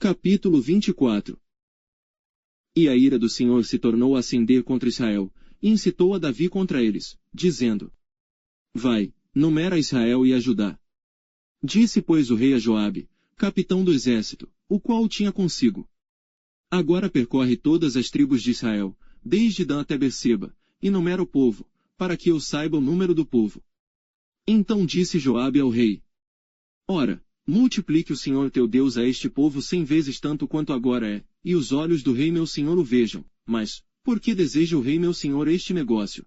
Capítulo 24. E a ira do Senhor se tornou a acender contra Israel, e incitou a Davi contra eles, dizendo: Vai, numera Israel e a Judá. Disse, pois, o rei a Joabe, capitão do exército, o qual o tinha consigo: Agora percorre todas as tribos de Israel, desde Dan até Berseba, e numera o povo, para que eu saiba o número do povo. Então disse Joabe ao rei: Ora, multiplique o Senhor teu Deus a este povo 100 vezes tanto quanto agora é, e os olhos do rei meu senhor o vejam, mas, por que deseja o rei meu senhor este negócio?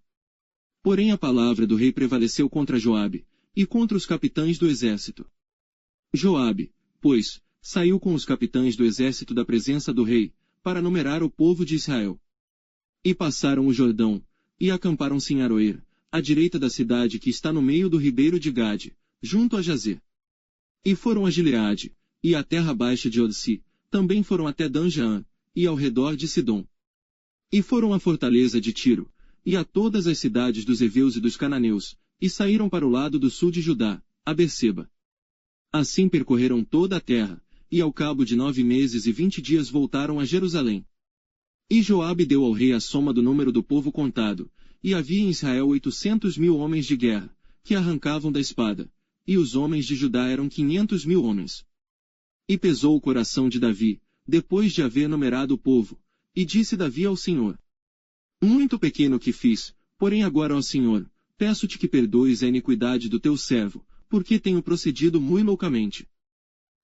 Porém a palavra do rei prevaleceu contra Joabe, e contra os capitães do exército. Joabe, pois, saiu com os capitães do exército da presença do rei, para numerar o povo de Israel. E passaram o Jordão, e acamparam-se em Aroer, à direita da cidade que está no meio do ribeiro de Gade, junto a Jazer. E foram a Gileade, e à terra baixa de Odsi, também foram até Dan-Jaã, e ao redor de Sidom. E foram à fortaleza de Tiro, e a todas as cidades dos heveus e dos cananeus, e saíram para o lado do sul de Judá, a Berseba. Assim percorreram toda a terra, e ao cabo de 9 meses e 20 dias voltaram a Jerusalém. E Joabe deu ao rei a soma do número do povo contado, e havia em Israel 800.000 homens de guerra, que arrancavam da espada, e os homens de Judá eram 500.000 homens. E pesou o coração de Davi, depois de haver numerado o povo, e disse Davi ao Senhor: Muito pequeno que fiz, porém agora, ó Senhor, peço-te que perdoes a iniquidade do teu servo, porque tenho procedido muito loucamente.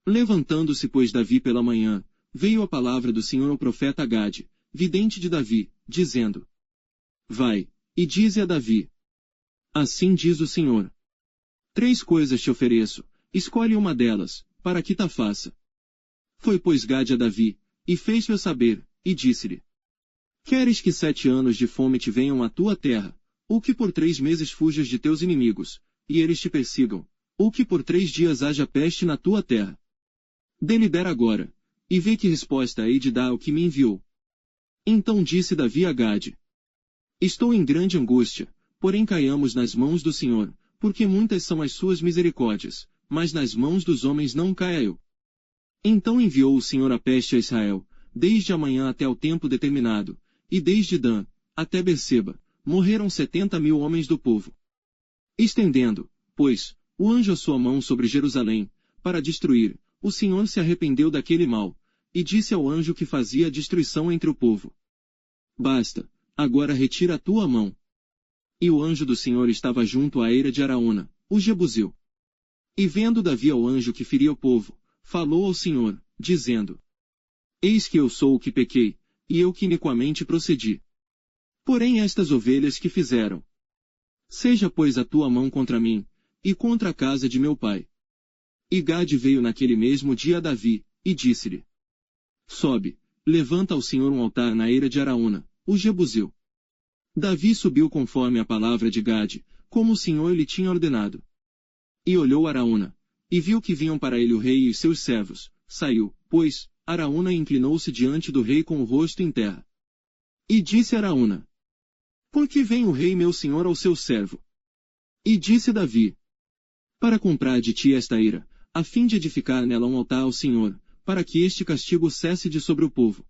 Levantando-se, pois, Davi pela manhã, veio a palavra do Senhor ao profeta Gade, vidente de Davi, dizendo: Vai, e dize a Davi: Assim diz o Senhor: 3 coisas te ofereço, escolhe uma delas, para que ta faça. Foi, pois, Gade a Davi, e fez-lhe saber, e disse-lhe: Queres que 7 anos de fome te venham à tua terra, ou que por 3 meses fujas de teus inimigos, e eles te persigam, ou que por 3 dias haja peste na tua terra? Delibera agora, e vê que resposta hei de dar ao que me enviou. Então disse Davi a Gade: Estou em grande angústia, porém caiamos nas mãos do Senhor, porque muitas são as suas misericórdias, mas nas mãos dos homens não caia eu. Então enviou o Senhor a peste a Israel, desde a manhã até o tempo determinado, e desde Dan até Berseba, morreram 70.000 homens do povo. Estendendo, pois, o anjo a sua mão sobre Jerusalém, para destruir, o Senhor se arrependeu daquele mal, e disse ao anjo que fazia a destruição entre o povo: Basta, agora retira a tua mão. E o anjo do Senhor estava junto à eira de Araúna, o Jebuseu. E vendo Davi ao anjo que feria o povo, falou ao Senhor, dizendo: Eis que eu sou o que pequei, e eu que iniquamente procedi. Porém estas ovelhas que fizeram? Seja, pois, a tua mão contra mim, e contra a casa de meu pai. E Gade veio naquele mesmo dia a Davi, e disse-lhe: Sobe, levanta ao Senhor um altar na eira de Araúna, o Jebuseu. Davi subiu conforme a palavra de Gade, como o Senhor lhe tinha ordenado. E olhou Araúna, e viu que vinham para ele o rei e os seus servos. Saiu, pois, Araúna e inclinou-se diante do rei com o rosto em terra. E disse Araúna: Por que vem o rei meu senhor ao seu servo? E disse Davi: Para comprar de ti esta ira, a fim de edificar nela um altar ao Senhor, para que este castigo cesse de sobre o povo.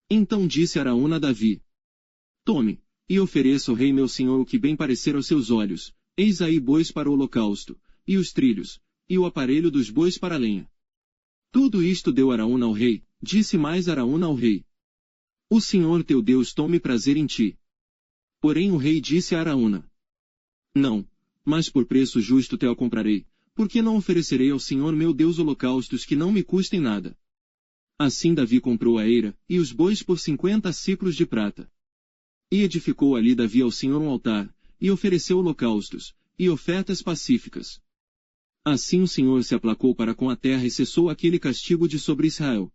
Então disse Araúna a Davi: Tome, e ofereça ao rei meu senhor o que bem parecer aos seus olhos, eis aí bois para o holocausto, e os trilhos, e o aparelho dos bois para a lenha. Tudo isto deu Araúna ao rei, disse mais Araúna ao rei: O Senhor teu Deus tome prazer em ti. Porém o rei disse a Araúna: Não, mas por preço justo te o comprarei, porque não oferecerei ao Senhor meu Deus holocaustos que não me custem nada. Assim Davi comprou a eira, e os bois por 50 siclos de prata. E edificou ali Davi ao Senhor um altar, e ofereceu holocaustos, e ofertas pacíficas. Assim o Senhor se aplacou para com a terra e cessou aquele castigo de sobre Israel.